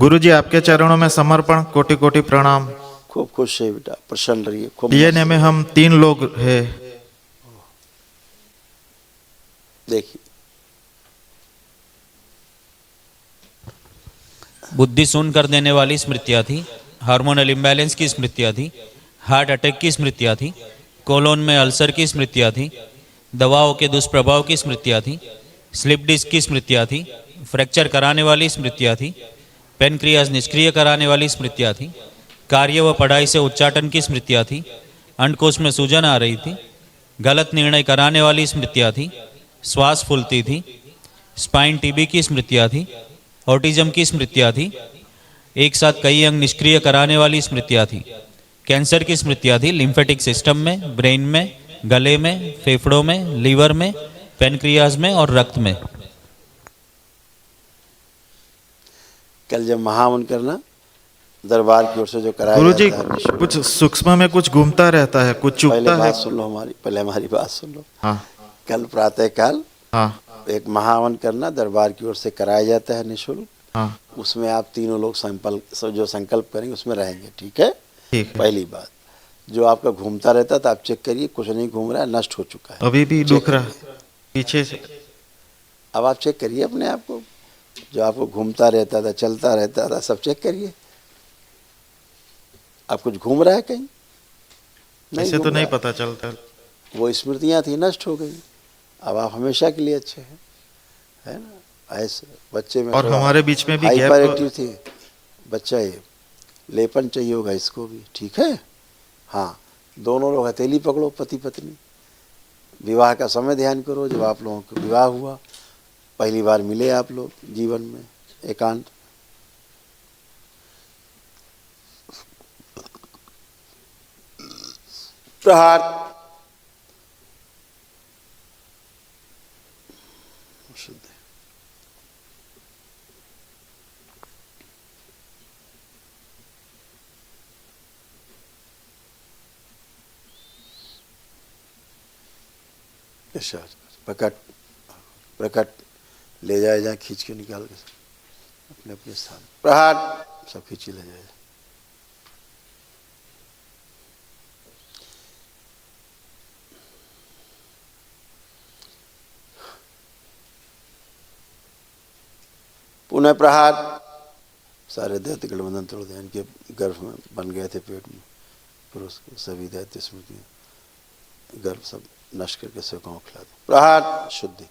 गुरुजी आपके चरणों में समर्पण, कोटि कोटि प्रणाम। खूब खुश है बेटा, प्रसन्न रहिए। खूब डीएनए में हम 3 लोग हैं। देखिए बुद्धि शून्य कर देने वाली स्मृतियाँ थी, हार्मोनल इम्बैलेंस की स्मृतियाँ थी, हार्ट अटैक की स्मृतियाँ थी, कोलोन में अल्सर की स्मृतियाँ थी, दवाओं के दुष्प्रभाव की स्मृतियाँ थी, स्लिप डिस्क की स्मृतियाँ थी, फ्रैक्चर कराने वाली स्मृतियाँ थी, पेनक्रियाज निष्क्रिय कराने वाली स्मृतियाँ थी, कार्य व पढ़ाई से उच्चाटन की स्मृतियाँ थी, अंडकोश में सूजन आ रही थी, गलत निर्णय कराने वाली स्मृतियाँ थी, श्वास फूलती थी, स्पाइन टीबी की स्मृतियाँ थी, ऑटिज्म की स्मृतियाँ थी, एक साथ कई अंग निष्क्रिय कराने वाली स्मृतियाँ थी, कैंसर की स्मृतियाँ थी, लिम्फेटिक सिस्टम में, ब्रेन में, गले में, फेफड़ों में, लीवर में, पेनक्रियाज में और रक्त में। कल जब महावन करना दरबार की ओर से जो कराया गुरुजी जाता है, कुछ सूक्ष्म में कुछ घूमता रहता है, कुछ पहले चुभता है। बात सुन लो हमारी, पहले हमारी बात सुन लो। हाँ कल प्रातः काल हाँ एक महावन करना दरबार की ओर से कराया जाता है निःशुल्क। हाँ उसमें आप तीनों लोग जो संकल्प करेंगे उसमें रहेंगे, ठीक है। ठीक है। पहली बात, जो आपका घूमता रहता था आप चेक करिए, कुछ नहीं घूम रहा है, नष्ट हो चुका है। अभी भी चेक दुख रहा करिए। पीछे से। अब आप चेक करिए अपने आप को, जो आपको घूमता रहता था, चलता रहता था, सब चेक करिए। आप कुछ घूम रहा है कहीं? ऐसे तो घूम नहीं रहा है। पता चलता। वो स्मृतियाँ थी, नष्ट हो गई। अब आप हमेशा के लिए अच्छे हैं, है ना। ऐसे बच्चे में और थोड़ा हमारे बीच में भी हाइपर गैप। एक्टिव थी बच्चा, ये लेपन चाहिए होगा इसको भी, ठीक है। हाँ, दोनों लोग हथेली पकड़ो, पति पत्नी। विवाह का समय ध्यान करो, जब आप लोगों को विवाह हुआ, पहली बार मिले आप लोग जीवन में एकांत। प्रहार शुद्ध। प्रकट प्रकट ले जाए, जहाँ खींच के निकाल के अपने अपने स्थान। प्रहार सब खींची ले जाए। पुनः प्रहार। सारे दैत्य गठबंधन तोड़ दें, इनके गर्भ में बन गए थे पेट में, फिर उसको सभी दैत्य स्मृतियाँ गर्भ सब नष्ट करके सेवकों को खिला दे। प्रहार शुद्धि।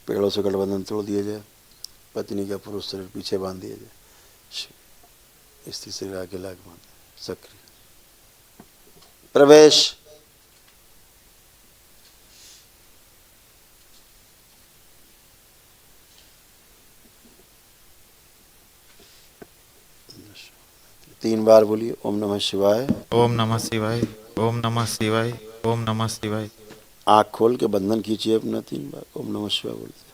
पेड़ों से गठबंधन तोड़ दिया जाए, पत्नी का पुरुष शरीर पीछे बांध दिया जाए, स्त्री शरीर आगे लाग बांध। सक्रिय प्रवेश। तीन बार बोलिए, ओम नमः शिवाय, ओम नमः शिवाय, ओम नमः शिवाय, ओम नमः शिवाय। आँख खोल के बंधन खींचिए अपना 3 बार, ओम नमः शिवाय बोलते।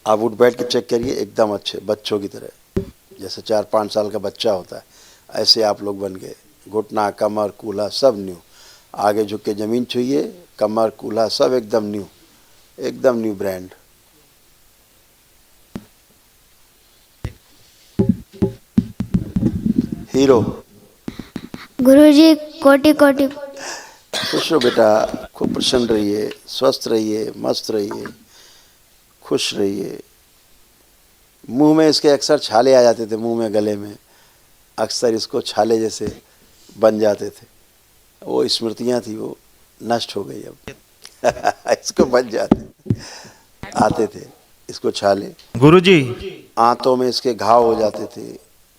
आप उठ बैठ के चेक करिए, एकदम अच्छे बच्चों की तरह, जैसे 4-5 साल का बच्चा होता है ऐसे आप लोग बन गए। घुटना, कमर, कूल्हा सब न्यू। आगे झुक के जमीन छुइए, कमर, कूल्हा सब एकदम न्यू, एकदम न्यू ब्रांड। हीरो। गुरुजी कोटि कोटि। खुश रहो बेटा, खूब प्रसन्न रहिए, स्वस्थ रहिए, मस्त रहिए, खुश रहिए। मुंह में इसके अक्सर छाले आ जाते थे, मुंह में, गले में अक्सर इसको छाले जैसे बन जाते थे। वो स्मृतियां थी, वो नष्ट हो गई अब। इसको बन जाते आते थे इसको छाले। गुरुजी। आंतों में इसके घाव हो जाते थे,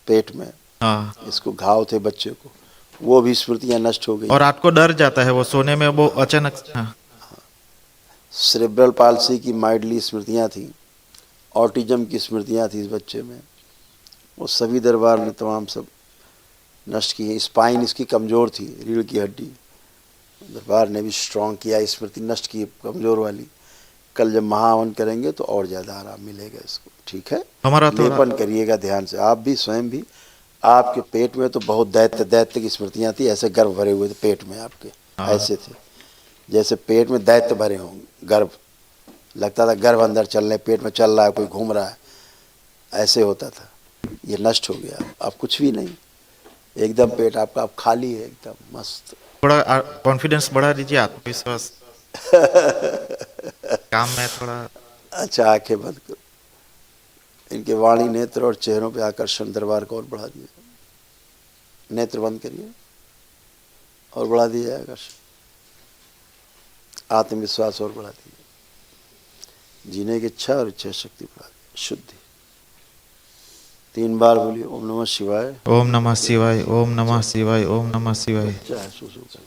पेट में हाँ। इसको घाव थे बच्चे को, वो भी स्मृतियां नष्ट हो गई। और रात को डर जाता है वो सोने में, वो अचानक। हाँ। सेरेब्रल पाल्सी की माइल्डली स्मृतियां थी, ऑटिज्म की स्मृतियां थी इस बच्चे में, वो सभी दरबार ने तमाम सब नष्ट की है। स्पाइन इसकी कमज़ोर थी, रीढ़ की हड्डी, दरबार ने भी स्ट्रॉन्ग किया, स्मृति नष्ट की कमज़ोर वाली। कल जब महावन करेंगे तो और ज़्यादा आराम मिलेगा इसको, ठीक है। हमारा तो लेपन करिएगा ध्यान से, आप भी स्वयं भी। आपके पेट में तो बहुत दैत्य दैत्य की स्मृतियाँ थी, ऐसे गर्भ भरे हुए थे पेट में आपके, ऐसे थे। जैसे पेट में दैत्य भरे हों, गर्भ लगता था, गर्भ अंदर चल रहे, पेट में चल रहा है, कोई घूम रहा है, ऐसे होता था। ये नष्ट हो गया, अब कुछ भी नहीं, एकदम पेट आपका अब खाली है, एकदम मस्त। थोड़ा कॉन्फिडेंस बढ़ा दीजिए, आत्मविश्वास काम में थोड़ा। अच्छा, आंखें बंद करो, इनके वाणी, नेत्र और चेहरों पे आकर्षण दरबार को और बढ़ा दिए। नेत्र बंद करिए और बढ़ा दिए आकर्षण, आत्मविश्वास और बढ़ा दिए, जीने की इच्छा और इच्छा शक्ति बढ़ा दी, शुद्धि। 3 बार बोलिए ओम नमः शिवाय, ओम नमः शिवाय, ओम नमः शिवाय, ओम नमः शिवाय। चाहे सुसु कर।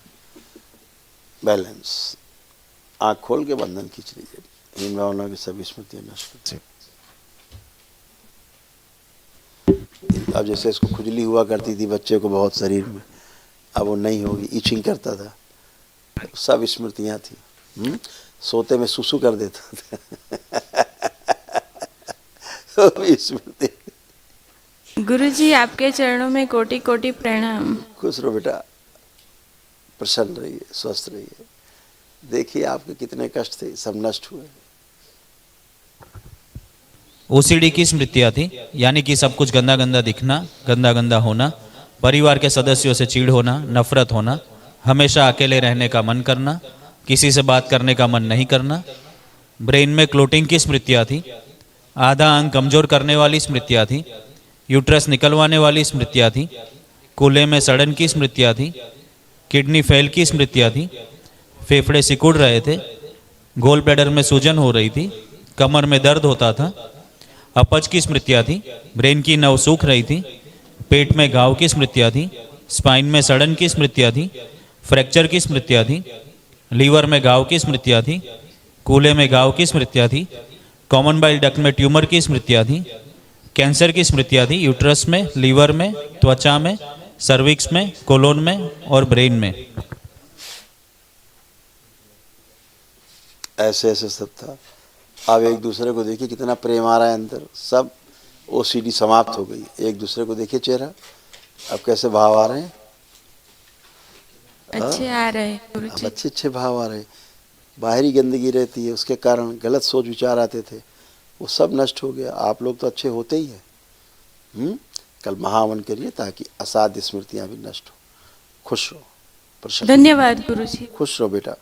बैलेंस, आँख खोल के बंधन खींच लीजिए, हीन भावना की सभी स्मृतियां नष्ट कर। अब जैसे इसको खुजली हुआ करती थी बच्चे को बहुत शरीर में, अब वो नहीं होगी, इचिंग करता था, सब स्मृतियां थी। सोते में सुसु कर देता था वो भी स्मृति। गुरुजी, आपके चरणों में कोटि कोटि प्रणाम। खुश रहो बेटा, प्रसन्न रहिए, स्वस्थ रहिए। देखिए आपके कितने कष्ट थे, सब नष्ट हुए। ओसीडी की स्मृतियाँ थी, यानी कि सब कुछ गंदा गंदा दिखना, गंदा गंदा होना, परिवार के सदस्यों से चिढ़ होना, नफरत होना, हमेशा अकेले रहने का मन करना, किसी से बात करने का मन नहीं करना। ब्रेन में क्लोटिंग की स्मृतियाँ थी, आधा अंग कमजोर करने वाली स्मृतियाँ थी, यूट्रस निकलवाने वाली स्मृतियाँ थी, कूल्हे में सड़न की स्मृतियाँ थी, किडनी फेल की स्मृतियाँ थी, फेफड़े सिकुड़ रहे थे, गोल ब्लैडर में सूजन हो रही थी, कमर में दर्द होता था, अपच की स्मृतियाँ थी, ब्रेन की नव सूख रही थी, पेट में घाव की स्मृतियाँ थी, स्पाइन में सड़न की स्मृतियाँ थी, फ्रैक्चर की स्मृतियाँ थी, लीवर में घाव की स्मृतियाँ थी, कूल्हे में घाव की स्मृतियाँ थी, कॉमन बाइल डक्ट में ट्यूमर की स्मृतियाँ थी, कैंसर की स्मृतियाँ थी, यूट्रस में, लीवर में, त्वचा में, सर्विक्स में, कोलोन में और ब्रेन में। ऐसे ऐसे सब था। अब एक दूसरे को देखिए कितना प्रेम आ रहा है अंदर, सब ओसीडी समाप्त हो गई। एक दूसरे को देखिए चेहरा, अब कैसे भाव आ रहे हैं, अच्छे आ रहे हैं अब गुरुजी। अच्छे अच्छे भाव आ रहे हैं। बाहरी गंदगी रहती है, उसके कारण गलत सोच विचार आते थे, वो सब नष्ट हो गया। आप लोग तो अच्छे होते ही हैं। कल महावन करिए ताकि असाध्य स्मृतियां भी नष्ट हो। खुश रहो, प्रसन्न, धन्यवाद गुरुजी। खुश रहो बेटा,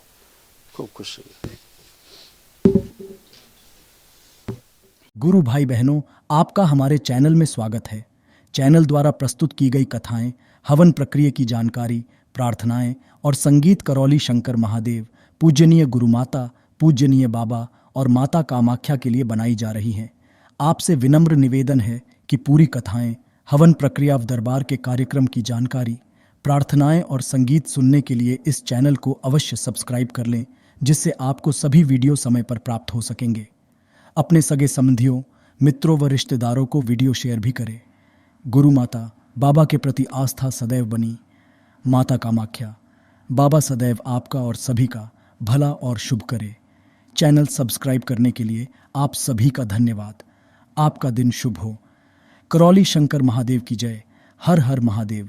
खूब खुश रहिए। गुरु भाई बहनों, आपका हमारे चैनल में स्वागत है। चैनल द्वारा प्रस्तुत की गई कथाएं, हवन प्रक्रिया की जानकारी, प्रार्थनाएं और संगीत करौली शंकर महादेव, पूजनीय गुरु माता, पूजनीय बाबा और माता कामाख्या के लिए बनाई जा रही हैं। आपसे विनम्र निवेदन है कि पूरी कथाएं, हवन प्रक्रिया दरबार के कार्यक्रम की जानकारी, प्रार्थनाएं और संगीत सुनने के लिए इस चैनल को अवश्य सब्सक्राइब कर लें, जिससे आपको सभी वीडियो समय पर प्राप्त हो सकेंगे। अपने सगे संबंधियों, मित्रों व रिश्तेदारों को वीडियो शेयर भी करें। गुरु माता, बाबा के प्रति आस्था सदैव बनी। माता कामाख्या, बाबा सदैव आपका और सभी का भला और शुभ करे। चैनल सब्सक्राइब करने के लिए आप सभी का धन्यवाद। आपका दिन शुभ हो। करौली शंकर महादेव की जय। हर हर महादेव।